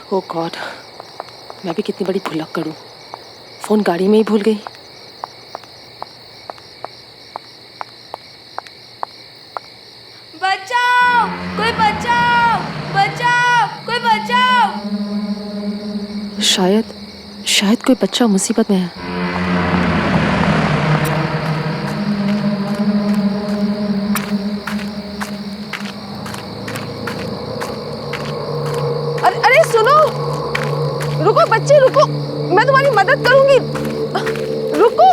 ओ God, मैं भी कितनी बड़ी भुलक्कड़ हूँ। फोन गाड़ी में ही भूल गई। बचाओ, कोई बचाओ, बचाओ, कोई बचाओ। शायद कोई बच्चा मुसीबत में है। अरे सुनो, रुको बच्चे रुको, मैं तुम्हारी मदद करूंगी, रुको।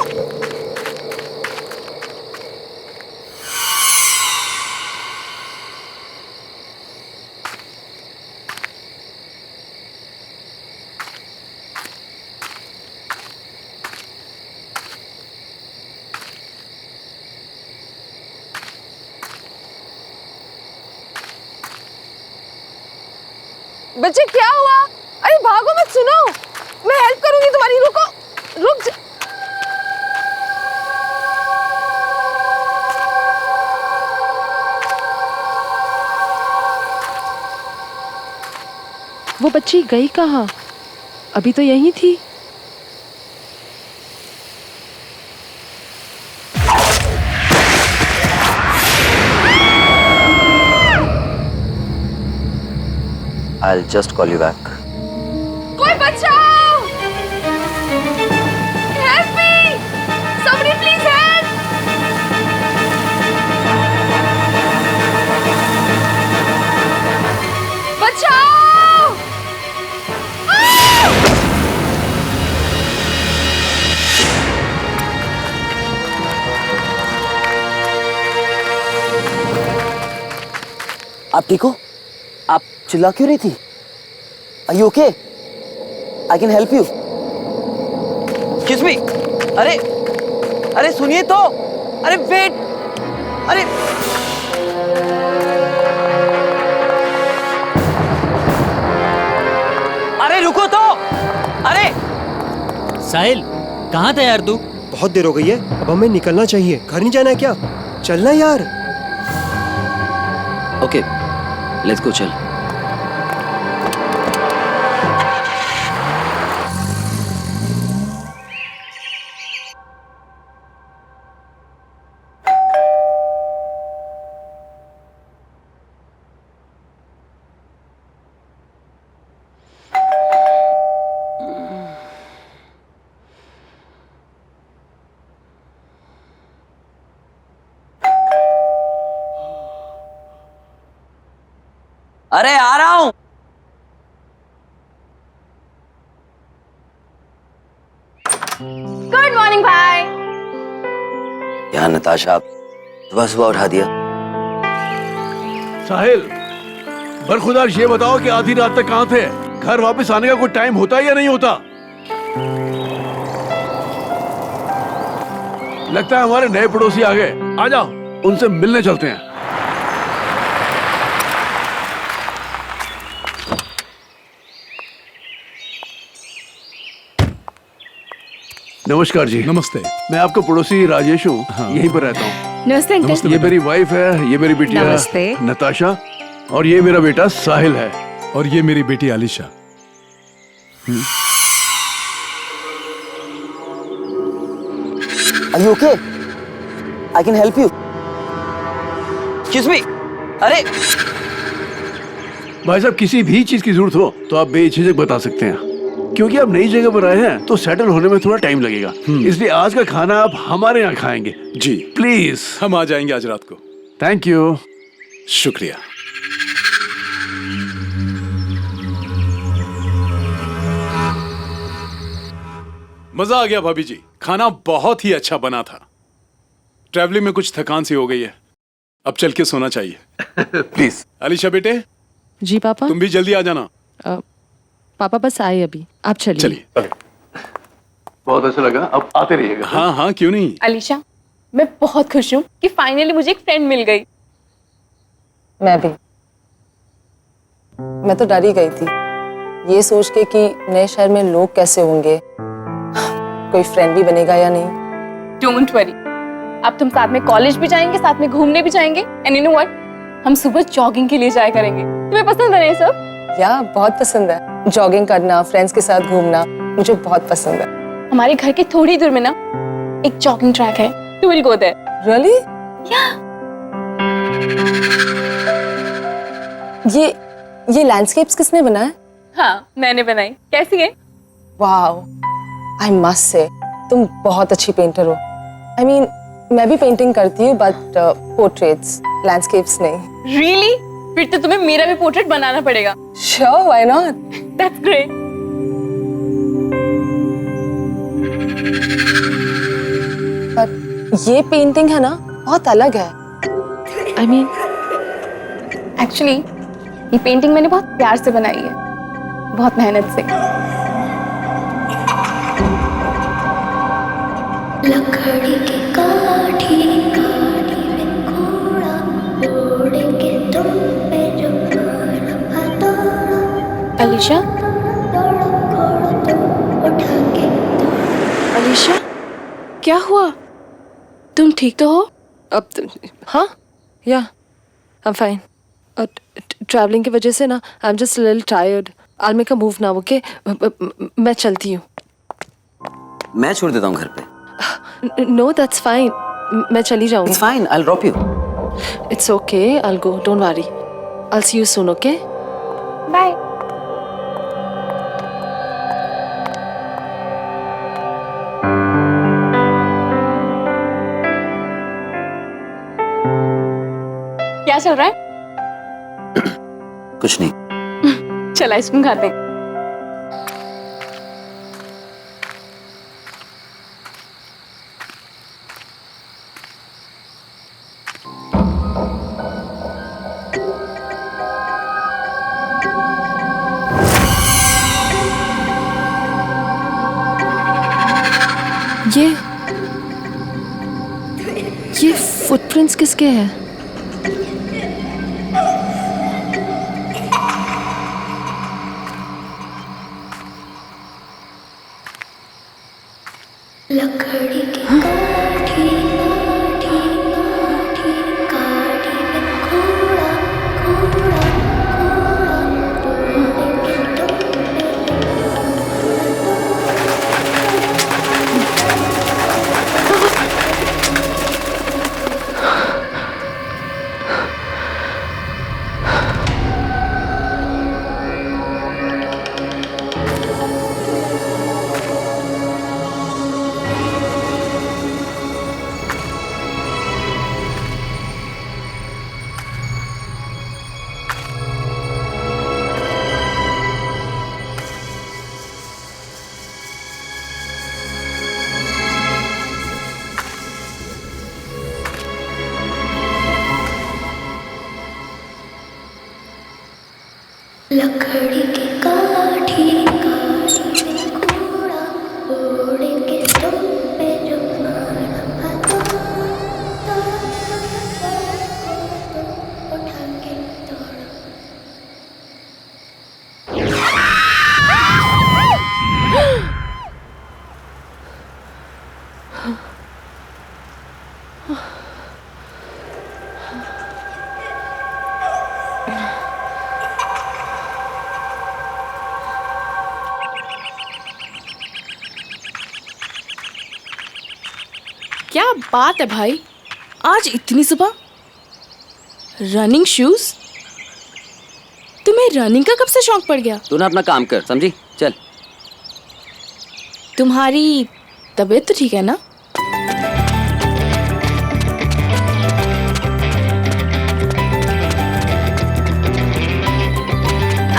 बच्चे क्या हुआ? अरे भागो मत, सुनो, मैं हेल्प करूंगी तुम्हारी, रुको, रुक जा। वो बच्ची गई कहाँ? अभी तो यहीं थी। I'll just call you back. कोई बचाओ! Help me! Somebody please help! बचाओ! आप ठीक हो? आप चिल्ला क्यों रही थी? Are you okay? I can help you. Excuse me. अरे सुनिए तो। अरे वेट। अरे रुको तो। अरे साहिल, कहाँ था यार तू? बहुत देर हो गई है, अब हमें निकलना चाहिए। घर नहीं जाना है क्या? चलना यार। ओके, लेट्स गो, चल। अरे आ रहा हूं। गुड मॉर्निंग भाई। यार नताशा, सुबह सुबह उठा दिया। साहिल, बरखुदार ये बताओ कि आधी रात तक कहाँ थे? घर वापस आने का कोई टाइम होता है या नहीं होता? लगता है हमारे नए पड़ोसी आ गए। आ जाओ, उनसे मिलने चलते हैं। नमस्कार जी। नमस्ते। मैं आपका पड़ोसी राजेश हूँ। हाँ। यहीं पर रहता हूँ। नमस्ते अंकल। ये मेरी वाइफ है, ये मेरी बिटिया नमस्ते। नताशा, और ये मेरा बेटा साहिल है। और ये मेरी बेटी Alisha. Are you okay? I can help you. Excuse me. अरे भाई साहब, किसी भी चीज की जरूरत हो तो आप बेझिझक बता सकते हैं, क्योंकि आप नई जगह पर आए हैं तो सेटल होने में थोड़ा टाइम लगेगा। इसलिए आज का खाना आप हमारे यहाँ खाएंगे। जी प्लीज। हम आ जाएंगे आज रात को। Thank you. शुक्रिया। मजा आ गया भाभी जी, खाना बहुत ही अच्छा बना था। ट्रैवलिंग में कुछ थकान सी हो गई है, अब चल के सोना चाहिए। प्लीज। अलीशा बेटे, जी पापा। तुम भी जल्दी आ जाना। पापा बस आए अभी, आप चलिए। चलिए। बहुत अच्छा लगा, अब आते रहिएगा। हाँ हाँ, क्यों नहीं। अलीशा, मैं बहुत खुश हूँ कि फाइनली मुझे एक फ्रेंड मिल गई। मैं भी। मैं तो डर ही गई थी, ये सोच के कि नए शहर में लोग कैसे होंगे, कोई फ्रेंड भी बनेगा या नहीं। डोंट वरी, अब तुम साथ में कॉलेज भी जाएंगे, साथ में घूमने भी जाएंगे, एंड यू नो व्हाट, हम सुबह जॉगिंग के लिए जाया करेंगे। तुम्हें पसंद है ये सब? या बहुत पसंद है। जॉगिंग करना, फ्रेंड्स के साथ घूमना मुझे बहुत पसंद है। हमारे घर के थोड़ी दूर में ना एक जॉगिंग ट्रैक है, you will go there. Really? ये लैंडस्केप्स किसने बनाया? हाँ, मैंने बनाई। कैसी है? वाओ, आई मस्ट से तुम बहुत अच्छी पेंटर हो। I mean, मैं भी पेंटिंग करती हूँ बट पोर्ट्रेट्स, लैंडस्केप्स नहीं। रियली? फिर तो तुम्हें मेरा भी पोर्ट्रेट बनाना पड़ेगा। Sure, why not? That's great. पर ये पेंटिंग है ना बहुत अलग है। आई मीन एक्चुअली ये पेंटिंग मैंने बहुत प्यार से बनाई है, बहुत मेहनत से। लकड़ी की काठी काठी में घोड़ा घोड़े के तुम पे जो मारा दौड़ा अलीशा, दौड़ा घोड़ा तुम उठा के अलीशा, क्या हुआ? तुम ठीक तो हो? अब हाँ या आई एम फाइन। ट्रैवलिंग की वजह से ना I am just little tired. I make a move now, okay? मैं चलती हूँ। मैं छोड़ देता हूँ घर पे। नो दैट्स फाइन, मैं चली जाऊँगी। It's fine, I will drop you. It's okay, I will go, don't worry. I will see you soon, okay? Bye. क्या चल रहा है? कुछ नहीं। चल आइसक्रीम खाते हैं। ये फुटप्रिंट्स किसके हैं? लकड़ी की काठी काठी काठी काठी में घोड़ा घोड़ा घोड़ा घोड़े के तुम लकड़ी की काठी काठी में घोड़ा घोड़े के तुम पे जो मारा दौड़ा उठा के दौड़ा। क्या बात है भाई, आज इतनी सुबह रनिंग शूज? तुम्हें रनिंग का कब से शौक पड़ गया? तू ना अपना काम कर, समझी? चल। तुम्हारी तबीयत तो ठीक है ना?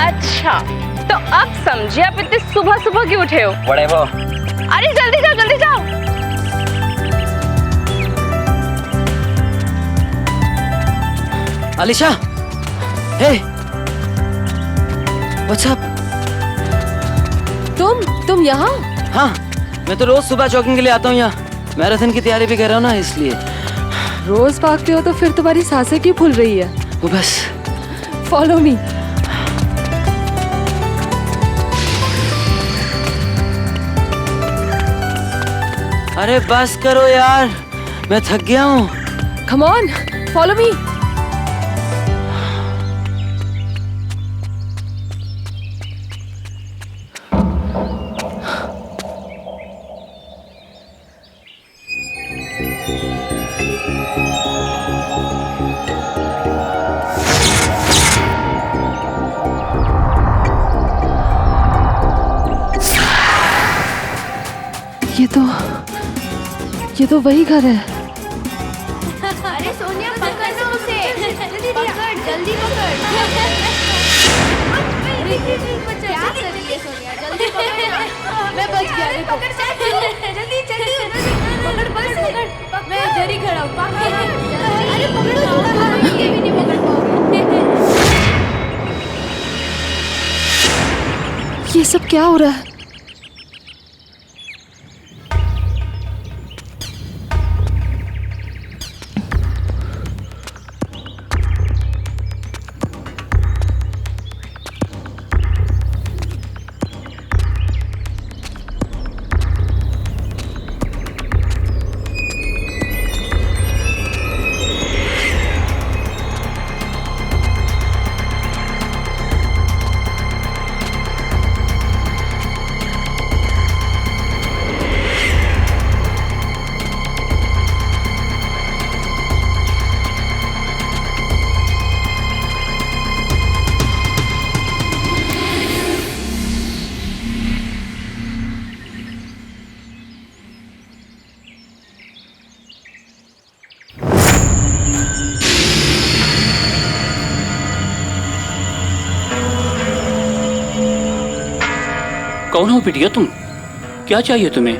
अच्छा, तो अब समझिए आप इतनी सुबह सुबह क्यों उठे हो? Whatever. अरे जल्दी जाओ, जल्दी जाओ। अलीशा, हे, व्हाट्स अप? तुम यहाँ? हाँ, मैं तो रोज सुबह जॉगिंग के लिए आता हूँ यहाँ। मैराथन की तैयारी भी कर रहा हूँ ना, इसलिए। रोज भागते हो तो फिर तुम्हारी सांसें क्यों फूल रही है? वो बस। Follow me. अरे बस करो यार, मैं थक गया हूँ। Come on, follow me. ये तो वही घर है। अरे सोनिया पकड़ ना उसे, पकड़ जल्दी पकड़। क्या कर रही है सोनिया, जल्दी पकड़ ना। मैं बच गया, अरे पकड़ जल्दी जल्दी पकड़ बस पकड़, मैं इधर ही खड़ा हूँ। अरे पकड़ो, ये भी नहीं पकड़ पाओगे। ये सब क्या हो रहा है? कौन हो बिटिया तुम? क्या चाहिए तुम्हें?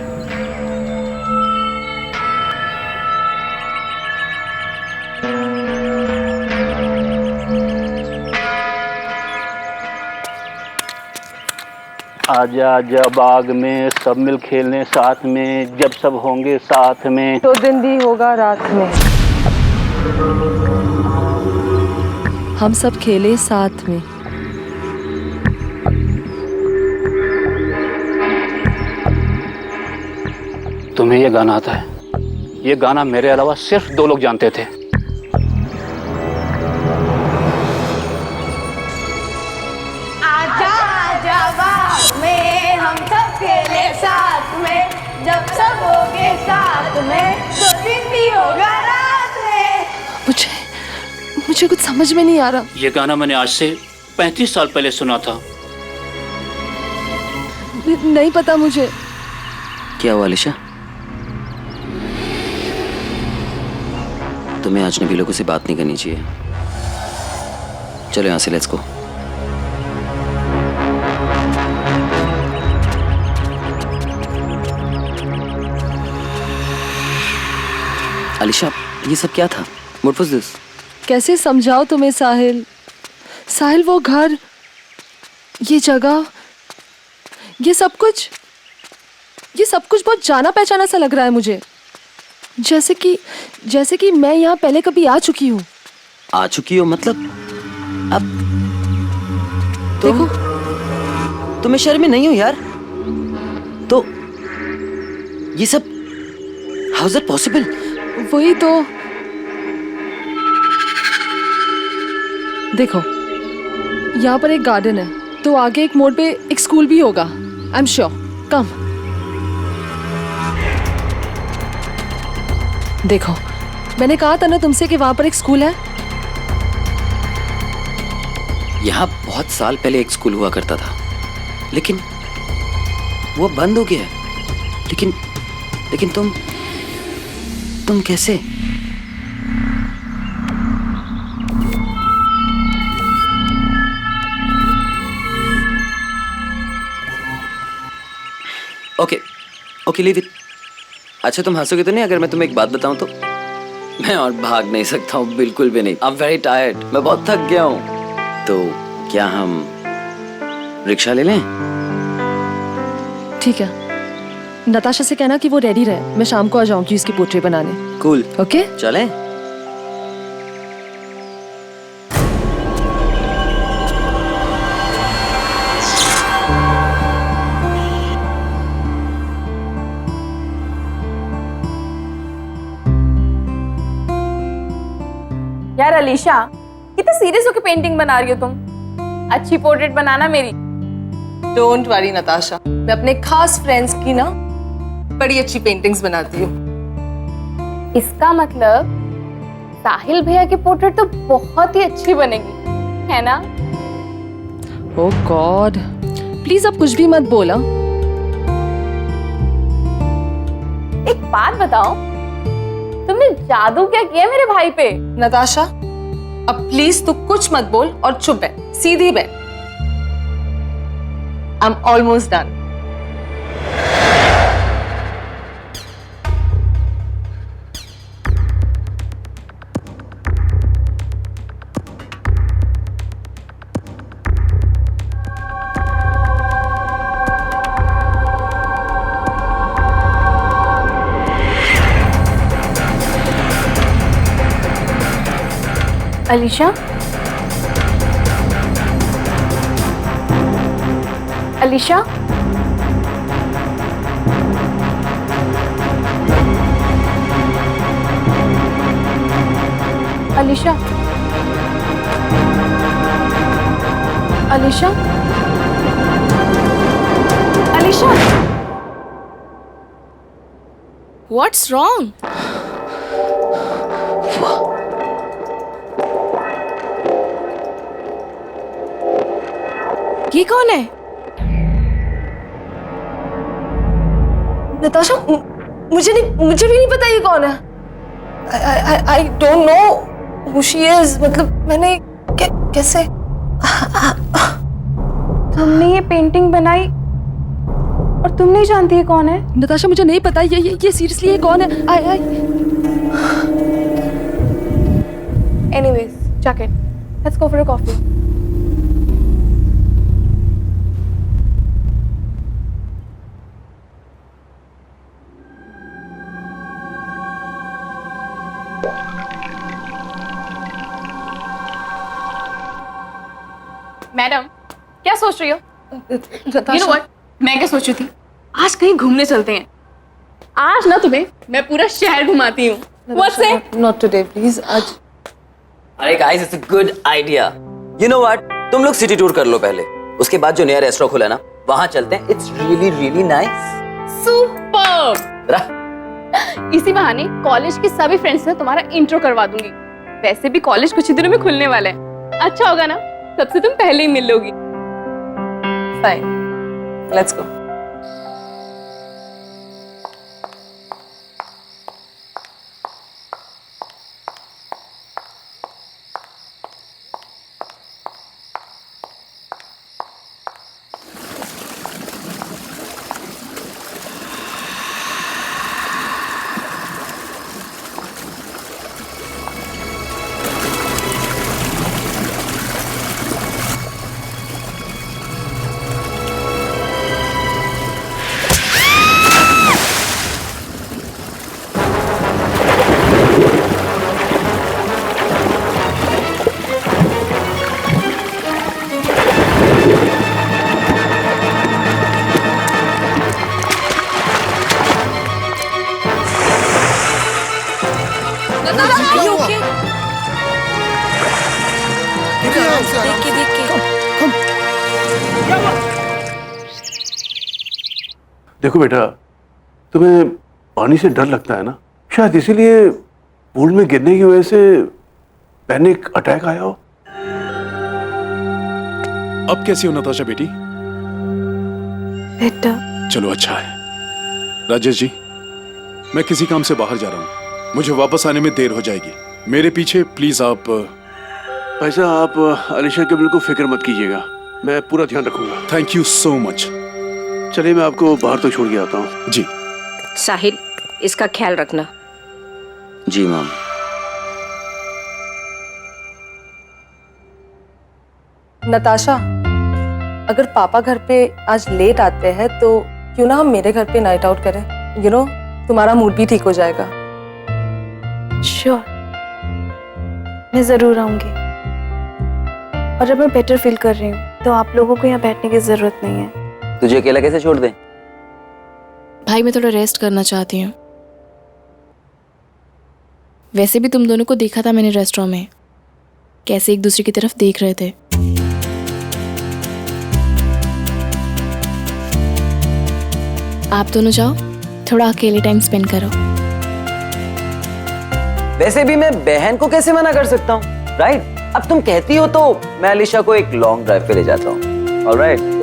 आजा आजा बाग में सब मिल खेलने साथ में, जब सब होंगे साथ में। तो दिन भी होगा रात में। हम सब खेले साथ में। तुम्हें ये गाना आता है? ये गाना मेरे अलावा सिर्फ 2 लोग जानते थे। आजा आजा बाग में हम सब खेले साथ में, जब सब होंगे साथ में, तो दिन भी होगा रात में। मुझे कुछ समझ में नहीं आ रहा। ये गाना मैंने आज से 35 साल पहले सुना था। नहीं पता मुझे। क्या हुआ अलीशा? तुम्हें अजनबी लोगों से बात नहीं करनी चाहिए। चलो यहाँ से, लेट्स गो। अलीशा, ये सब क्या था? What was this? कैसे समझाओ तुम्हें साहिल? साहिल, वो घर, ये जगह, ये सब कुछ बहुत जाना पहचाना सा लग रहा है मुझे। जैसे कि मैं यहाँ पहले कभी आ चुकी हूँ। आ चुकी हो मतलब? अब देखो, तुम्हें शर्म में नहीं हो यार? तो ये सब हाउ इज इट पॉसिबल? वही तो। देखो, यहाँ पर एक गार्डन है, तो आगे एक मोड़ पे एक स्कूल भी होगा। I am sure. कम देखो, मैंने कहा था ना तुमसे कि वहां पर एक स्कूल है। यहाँ बहुत साल पहले एक स्कूल हुआ करता था, लेकिन वो बंद हो गया है। लेकिन तुम कैसे? Okay leave it. अच्छा, तुम हंसोगे तो नहीं अगर मैं तुम्हें एक बात बताऊं तो? मैं और भाग नहीं सकता हूँ, बिल्कुल भी नहीं। आई एम वेरी टायर्ड, मैं बहुत थक गया हूँ। तो क्या हम रिक्शा ले लें? ठीक है, नताशा से कहना कि वो रेडी रहे, मैं शाम को आ जाऊंगी उसकी पोर्ट्रेट बनाने। कूल। ओके, चलें? यार अलीशा, कितने सीरियस होकर पेंटिंग बना रही हो तुम? अच्छी पोर्ट्रेट बनाना मेरी। डोंट वरी नताशा, मैं अपने खास फ्रेंड्स की ना बड़ी अच्छी पेंटिंग्स बनाती हूँ। इसका मतलब साहिल भैया की पोर्ट्रेट तो बहुत ही अच्छी बनेगी, है ना? ओह गॉड, प्लीज अब कुछ भी मत बोला। एक बात बताओ, तुमने जादू क्या किया मेरे भाई पे? नताशा, अब प्लीज तू कुछ मत बोल और चुप बैठ, सीधी बैठ। I am almost done. Alisha, Alisha, Alisha, Alisha, Alisha, What's wrong? ये कौन है? नताशा, मुझे भी नहीं पता ये कौन है। I don't know who she is. मतलब मैंने कैसे तुमने ये पेंटिंग बनाई और तुम नहीं जानती ये कौन है? नताशा, मुझे नहीं पता ये सीरियसली ये कौन है? आई Anyways, check it. Let's go for a coffee. Madam, क्या सोच रही हो? You know what? मैं क्या सोच रही थी? आज कहीं घूमने चलते हैं। आज ना तुम्हें मैं पूरा शहर घुमाती हूँ। What's it? Not today please. आज अरे guys, it's a good idea. You know what, तुम लोग सिटी टूर कर लो पहले, उसके बाद जो नया रेस्टोरेंट खुला ना वहां चलते हैं। It's really really nice. Super. इसी बहाने कॉलेज के सभी फ्रेंड्स से तुम्हारा इंट्रो करवा दूंगी। वैसे भी कॉलेज कुछ ही दिनों में खुलने वाला है। अच्छा होगा ना, सबसे तुम पहले ही मिल लोगी। Fine, let's go. देखो बेटा, तुम्हें पानी से डर लगता है ना, शायद इसीलिए पूल में गिरने की वजह से पैनिक अटैक आया हो। अब कैसी हो नताशा बेटी? बेटा, चलो अच्छा है। राजेश जी, मैं किसी काम से बाहर जा रहा हूँ, मुझे वापस आने में देर हो जाएगी। मेरे पीछे प्लीज आप। ऐसा आप अलीशा के बिल्कुल फिक्र मत कीजिएगा, मैं पूरा ध्यान रखूंगा। Thank you so much. चलिए मैं आपको बाहर तो छोड़ के आता हूँ। जी। साहिल, इसका ख्याल रखना। जी मैम। नताशा, अगर पापा घर पे आज लेट आते हैं तो क्यों ना हम मेरे घर पे नाइट आउट करें? यू नो, तुम्हारा मूड भी ठीक हो जाएगा। श्योर, मैं जरूर आऊंगी। और अब मैं बेटर फील कर रही हूँ तो आप लोगों को यहाँ बैठने की जरूरत नहीं है। तुझे अकेला कैसे छोड़ दें? भाई, मैं थोड़ा रेस्ट करना चाहती हूँ। वैसे भी तुम दोनों को देखा था मैंने रेस्टोरेंट में, कैसे एक दूसरे की तरफ देख रहे थे। आप दोनों जाओ, थोड़ा अकेले टाइम स्पेंड करो। वैसे भी मैं बहन को कैसे मना कर सकता हूँ, राइट? अब तुम कहती हो तो मैं अलीशा को एक लॉन्ग ड्राइव पे ले जाता हूँ। ऑलराइट।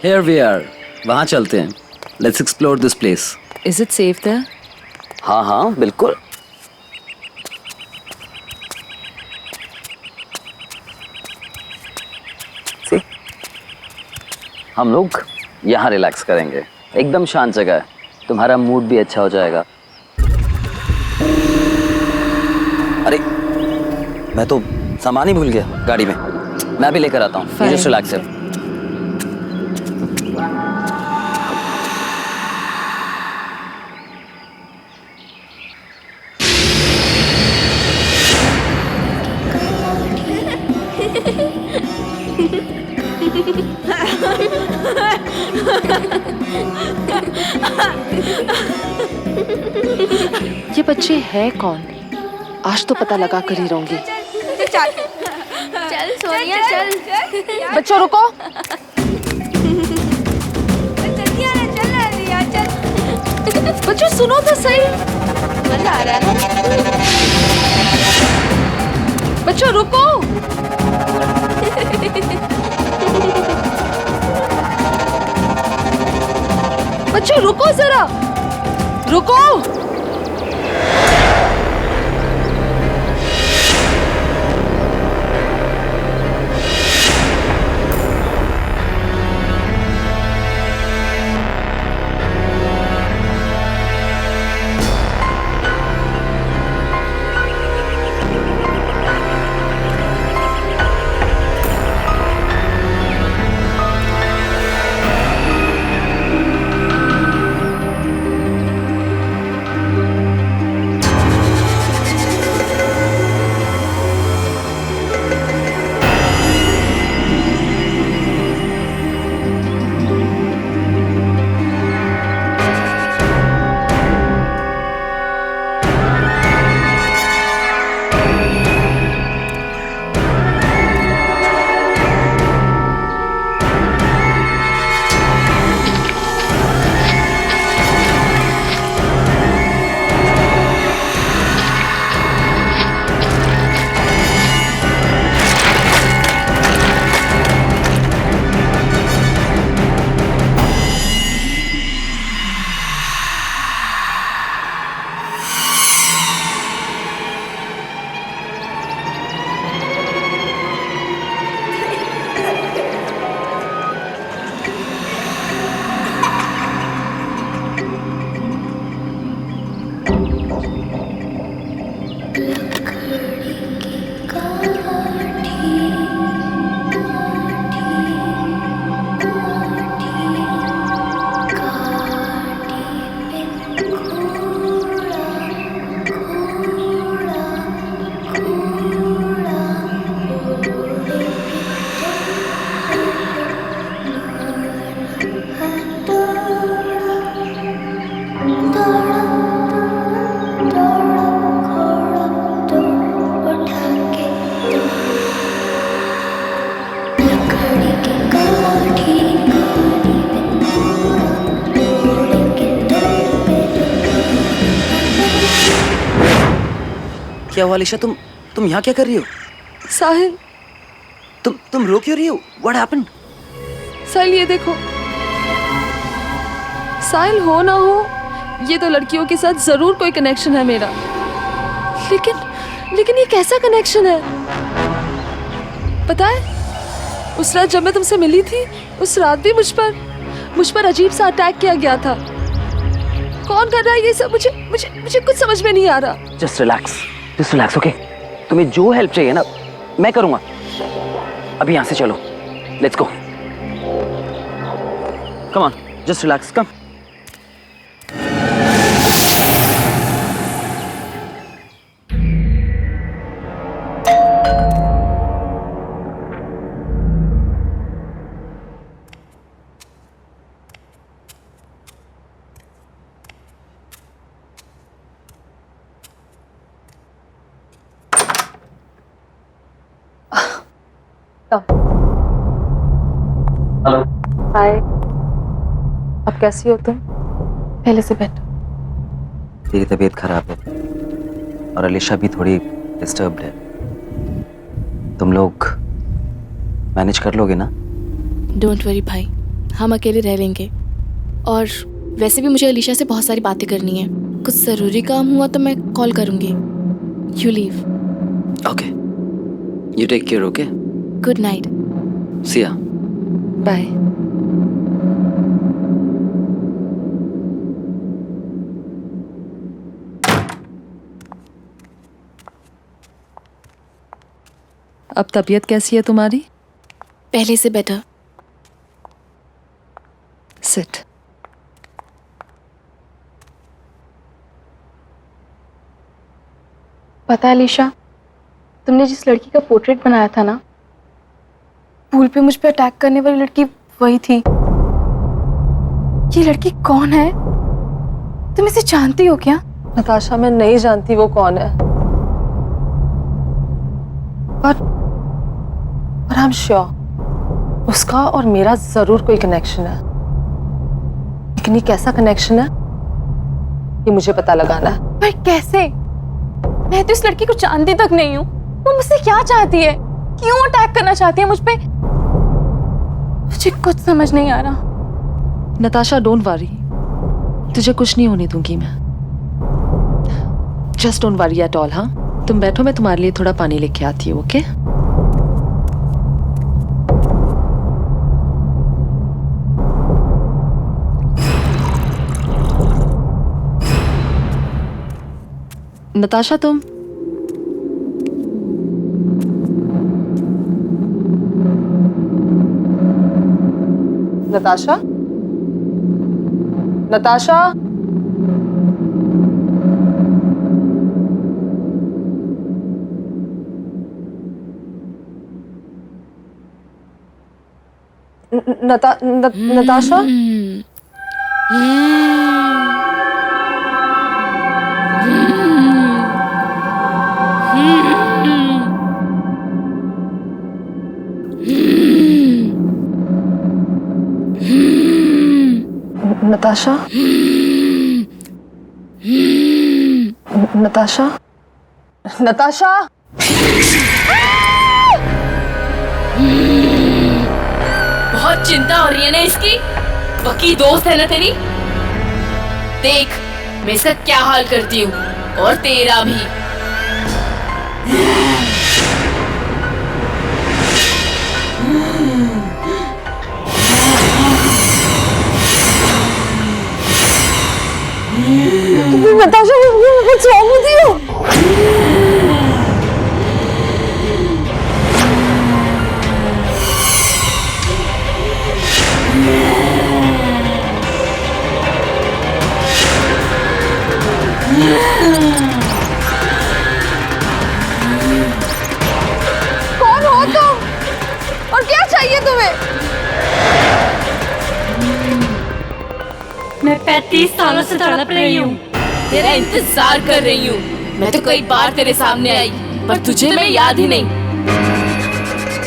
Here we are. वहाँ चलते हैं. Let's explore this place. Is it safe there? हाँ हाँ बिल्कुल. See? हम लोग यहाँ रिलैक्स करेंगे. एकदम शांत जगह है. तुम्हारा मूड भी अच्छा हो जाएगा. अरे मैं तो सामान ही भूल गया गाड़ी में. मैं भी लेकर आता हूँ. You just relax here. ये बच्चे हैं कौन? आज तो पता लगा कर ही रहूंगी. चल सोनिया चल बच्चों रुको. जल्दी आना चल रिया चल बच्चों सुनो तो सही. मजा आ रहा है ना बच्चों रुको. बच्चों रुको जरा. रुको. क्या हुआ अलीशा? तुम यहाँ क्या कर रही हो? साहिल. तुम रो क्यों रही हो? What happened? साहिल ये देखो. साहिल हो ना हो ये तो लड़कियों के साथ जरूर कोई कनेक्शन है मेरा. लेकिन ये कैसा कनेक्शन है? पता है उस रात जब मैं तुमसे मिली थी उस रात भी मुझ पर अजीब सा अटैक किया गया था. कौन कर रहा है ये सब? मुझे कुछ समझ में नहीं आ रहा. Just relax, okay? तुम्हें जो हेल्प चाहिए ना मैं करूँगा. अभी यहाँ से चलो. Let's go. Come on, just relax. Come. Hello. Hi. अब कैसी हो तुम? पहले से बेटर. तेरी तबीयत खराब है और अलीशा भी थोड़ी डिस्टर्ब्ड है. तुम लोग मैनेज कर लोगे ना? डोंट वरी भाई, हम अकेले रह लेंगे। और वैसे भी मुझे अलीशा से बहुत सारी बातें करनी है। कुछ ज़रूरी काम हुआ तो मैं कॉल करूँगी। You leave. Okay, you take care. Okay, good night. See ya. Bye. अब तबीयत कैसी है तुम्हारी? पहले से बेटर। सिट। पता है अलीशा, तुमने जिस लड़की का पोर्ट्रेट बनाया था ना, पूल पे मुझ पे अटैक करने वाली लड़की वही थी। ये लड़की कौन है? तुम इसे जानती हो क्या? नताशा, मैं नहीं जानती वो कौन है, पर आई एम श्योर उसका और मेरा जरूर कोई कनेक्शन है। लेकिन ये कैसा कनेक्शन है ये मुझे पता लगाना है। पर कैसे? मैं तो इस लड़की को जानती तक नहीं हूँ। वो मुझसे क्या चाहती है? क्यों अटैक करना चाहती है मुझ पे? मुझे कुछ समझ नहीं आ रहा। नताशा, डोंट वरी, तुझे कुछ नहीं होने दूंगी मैं। Just don't worry at all. हाँ, तुम बैठो, मैं तुम्हारे लिए थोड़ा पानी लेके आती हूँ। ओके? नताशा, तुम नताशा, नताशा, नताशा, नताशा, नताशा, नताशा, बहुत चिंता हो रही है ना इसकी? पक्की दोस्त है ना तेरी? देख मैं इसका क्या हाल करती हूँ, और तेरा भी। Natasha, what's wrong with you? कौन हो तुम? और क्या चाहिए तुम्हें? मैं 35 सालों से तड़प रही हूँ। तेरा इंतजार कर रही हूँ। मैं तो कई बार तेरे सामने आई, पर तुझे मैं याद ही नहीं।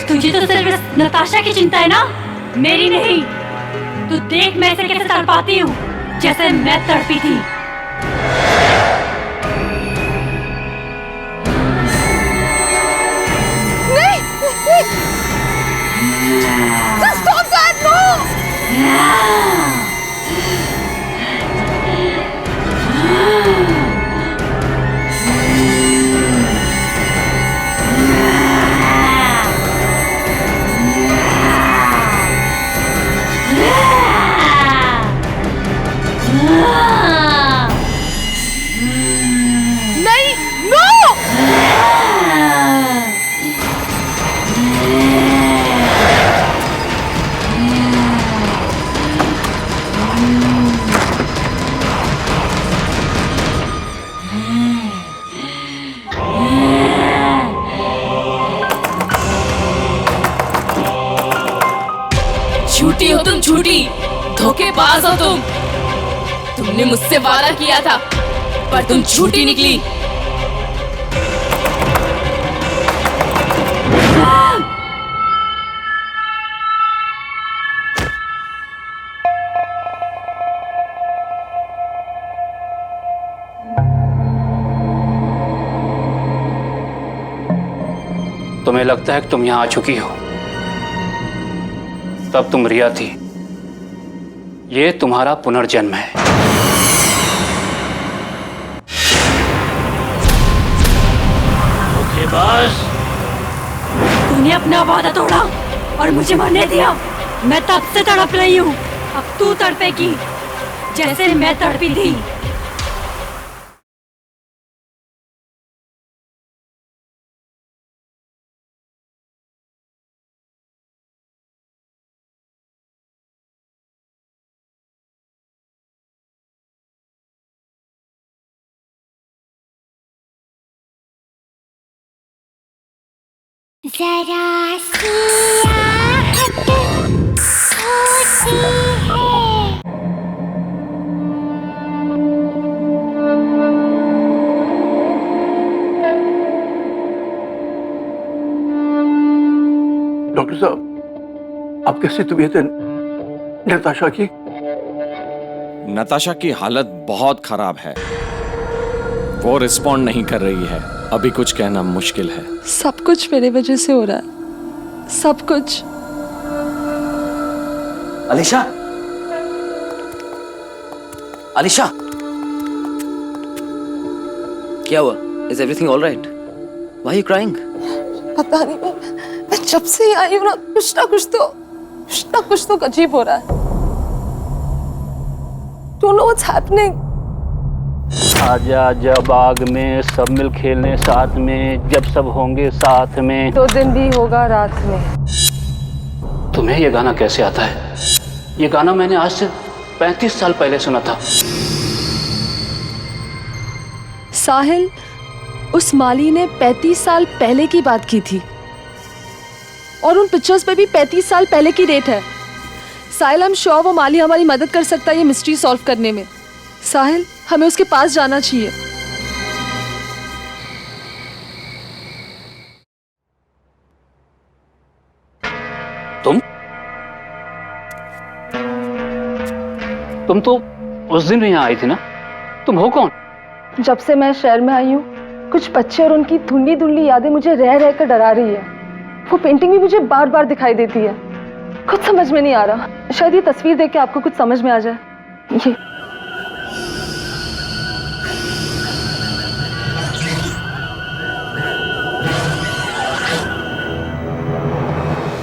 तुझे तो सिर्फ नताशा की चिंता है ना, मेरी नहीं। तू देख मैं इसे कैसे तड़पाती हूँ, जैसे मैं तड़पी थी। नहीं, Just stop that, no! नहीं, no! झूठी हो तुम, झूठी, धोखेबाज हो तुम। तुमने मुझसे वादा किया था, पर तुम झूठी निकली। तुम्हें लगता है कि तुम यहाँ आ चुकी हो, तब तुम रिया थी ये तुम्हारा पुनर्जन्म है। धोखेबाज। तूने अपना वादा तोड़ा और मुझे मरने दिया। मैं तब से तड़प रही हूँ, अब तू तड़पेगी जैसे मैं तड़पी थी। जरा सी आहट होती है। डॉक्टर साहब, अब कैसी तबीयत है नताशा की? नताशा की हालत बहुत खराब है, वो रिस्पॉन्ड नहीं कर रही है। अभी कुछ कहना मुश्किल है। सब कुछ मेरे वजह से हो रहा है, सब कुछ। अलीशा, अलीशा, क्या हुआ? Is everything all right? Why are you crying? पता नहीं, मैं जब से ही आई हूँ ना, कुछ ना कुछ तो अजीब हो रहा है। Don't know what's happening. आजा आजा बाग में सब मिल खेलने साथ में, जब सब होंगे साथ में। 2 दिन भी होगा रात में। तुम्हें ये गाना कैसे आता है? ये गाना मैंने आज से 35 साल पहले सुना था। साहिल, उस माली ने 35 साल पहले की बात की थी और उन पिक्चर्स पे भी 35 साल पहले की डेट है। साहिल, हम श्योर वो माली हमारी मदद कर सकता है ये मिस्ट्री सॉल्व करने में। साहिल, हमें उसके पास जाना चाहिए। तुम तो उस दिन भी यहाँ आई थी ना? तुम हो कौन? जब से मैं शहर में आई हूँ, कुछ बच्चे और उनकी धुंधली धुंधली यादें मुझे रह रह कर डरा रही है। वो पेंटिंग भी मुझे बार बार दिखाई देती है। कुछ समझ में नहीं आ रहा। शायद ये तस्वीर देख के आपको कुछ समझ में आ जाए।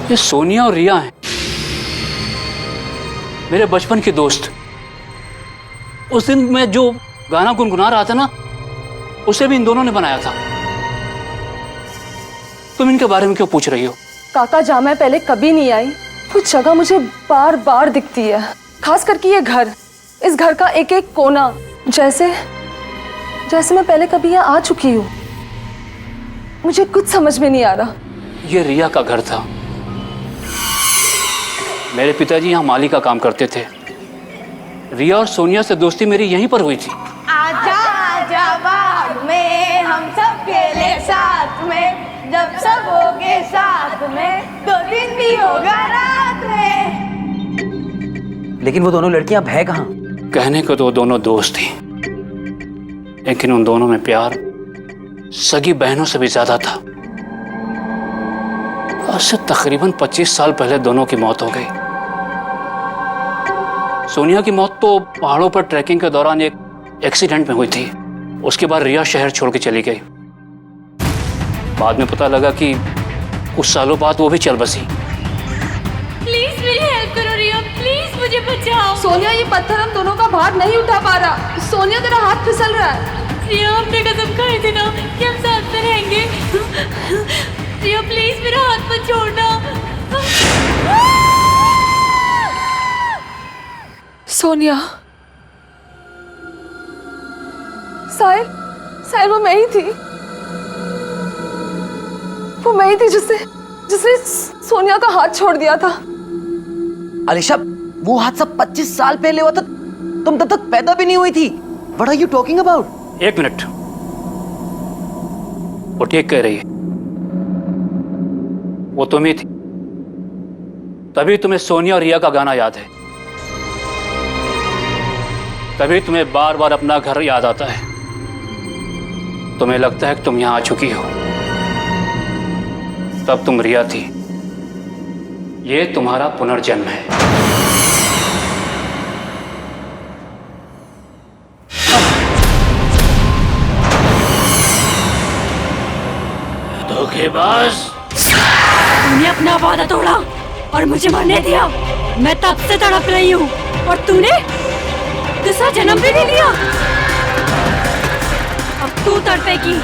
ये सोनिया और रिया हैं, मेरे बचपन के दोस्त। उस दिन मैं जो गाना गुनगुना रहा था ना, उसे भी इन दोनों ने बनाया था। तुम इनके बारे में क्यों पूछ रही हो? काका, जहाँ मैं पहले कभी नहीं आई, वो जगह मुझे बार बार दिखती है। खास करके ये घर, इस घर का एक एक कोना, जैसे मैं पहले कभी यहाँ आ चुकी हूँ। मुझे कुछ समझ में नहीं आ रहा। ये रिया का घर था। मेरे पिताजी यहाँ माली का काम करते थे। रिया और सोनिया से दोस्ती मेरी यहीं पर हुई थी। आजा आजा बाग में हम सब खेले साथ में, जब सब होगे साथ में, 2 दिन भी होगा रात में। लेकिन वो दोनों लड़कियां अब है कहाँ? कहने को तो दोनों दोस्त थी, लेकिन उन दोनों में प्यार सगी बहनों से भी ज्यादा था। आज से तकरीबन 25 साल पहले दोनों की मौत हो गई। सोनिया की मौत तो पहाड़ों पर ट्रैकिंग के दौरान एक एक्सीडेंट में हुई थी। उसके बाद रिया शहर छोड़ के चली गई। बाद में पता लगा कि कुछ सालों बाद वो भी चल बसी। प्लीज मेरी हेल्प करो रिया, प्लीज मुझे बचाओ। सोनिया, ये पत्थर हम दोनों का भार नहीं उठा पा रहा। सोनिया, तेरा हाथ फिसल रहा है। रिया, हमने कसम खाई थी ना कि हम साथ में रहेंगे। रिया प्लीज मेरा हाथ मत छोड़ना। सोनिया, साहिल, वो मैं ही थी। वो मैं ही थी जिसने सोनिया का हाथ छोड़ दिया था। अलीशा, वो हादसा 25 साल पहले हुआ था। तुम तब तक पैदा भी नहीं हुई थी। What are you talking about? 1 minute, वो ठीक कह रही है। वो तुम ही थी, तभी तुम्हें सोनिया और रिया का गाना याद है। तभी तुम्हें बार बार अपना घर याद आता है। तुम्हें लगता है कि तुम यहां आ चुकी हो, तब तुम रिया थी। ये तुम्हारा पुनर्जन्म है। बस। तूने अपना वादा तोड़ा और मुझे मरने दिया। मैं तब से तड़प रही हूँ और तूने दूसरा जन्म भी नहीं लिया। अब तू तड़पेगी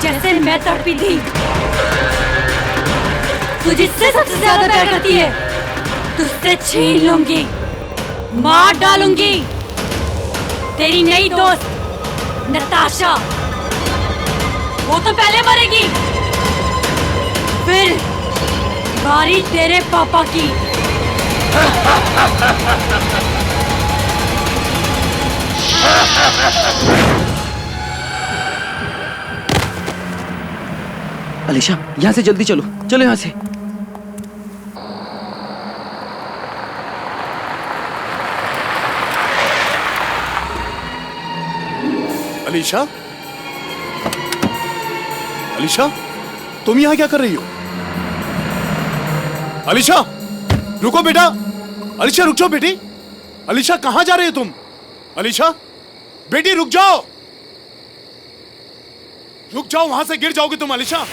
जैसे मैं तड़पी थी। तू जिससे सबसे ज्यादा प्यार करती है, तुझसे छीन लूंगी, मार डालूंगी। तेरी नई दोस्त नताशा, वो तो पहले मरेगी, फिर बारी तेरे पापा की। अलीशा, यहाँ से जल्दी चलो, चलो यहाँ से। अलीशा, अलीशा, तुम यहाँ क्या कर रही हो? अलीशा, रुको बेटा। अलीशा रुक जाओ बेटी। अलीशा कहाँ जा रही हो तुम? अलीशा, बेटी रुक जाओ, रुक जाओ, वहां से गिर जाओगे तुम। अलीशा,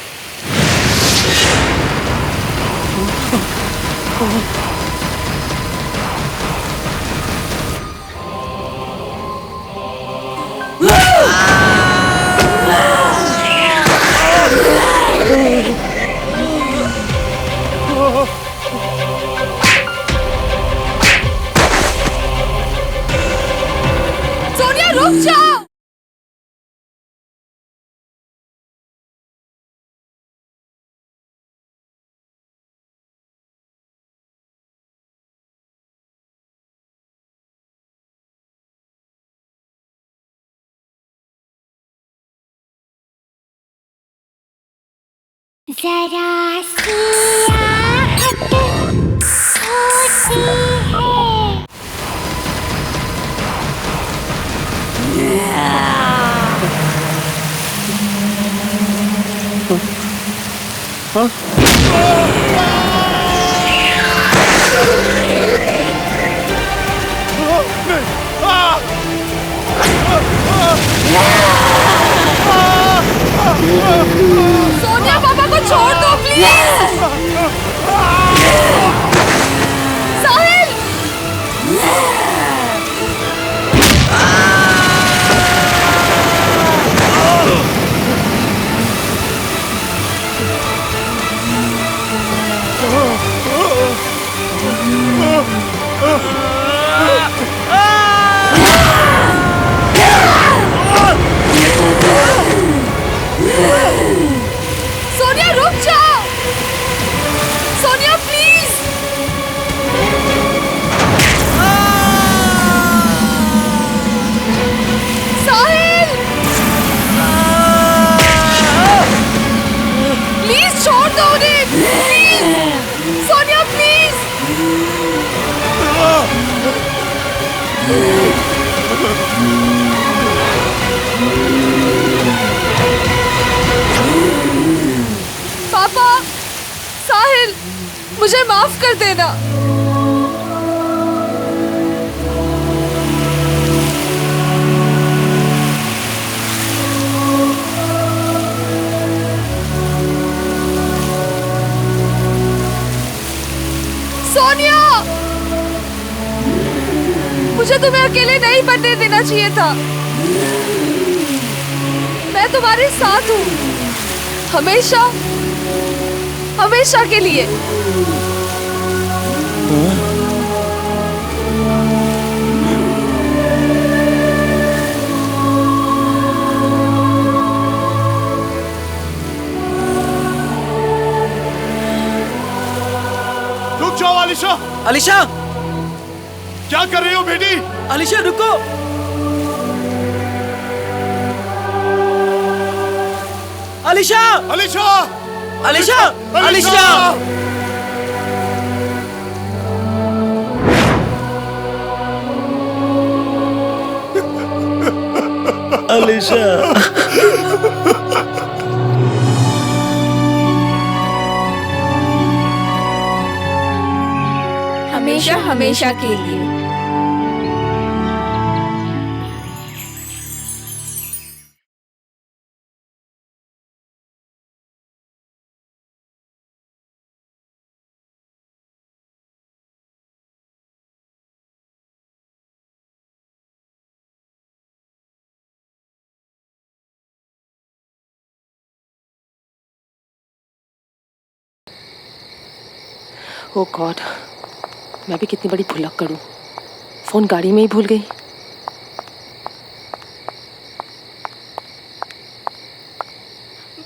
सोनिया रुक जाओ। जरा सी आहट होती है। सोनिया, पापा को छोड़ दो प्लीज। साहिल, सोनिया रुक जाओ। सोनिया प्लीज। साहिल, प्लीज छोड़ दो उन्हें, प्लीज। सोनिया प्लीज। पापा, साहिल, मुझे माफ कर देना। सोनिया, मुझे तुम्हें अकेले नहीं बनने देना चाहिए था। मैं तुम्हारे साथ हूँ, हमेशा, हमेशा के लिए। रुक जाओ अलीशा। अलीशा, क्या कर रही हो बेटी? अलीशा रुको। अलीशा, अलीशा, अलीशा, अलीशा। अलीशा, हमेशा हमेशा के लिए। ओ गॉड, मैं भी कितनी बड़ी भुलक्कड़ करूं, फोन गाड़ी में ही भूल गई।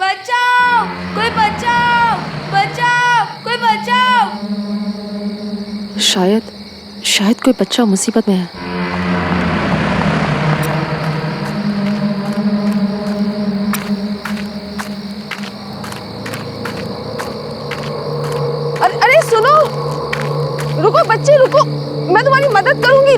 बचाओ, कोई बचाओ, बचाओ, कोई बचाओ। शायद कोई बच्चा मुसीबत में है। अरे सुनो, रुको बच्चे रुको, मैं तुम्हारी मदद करूंगी।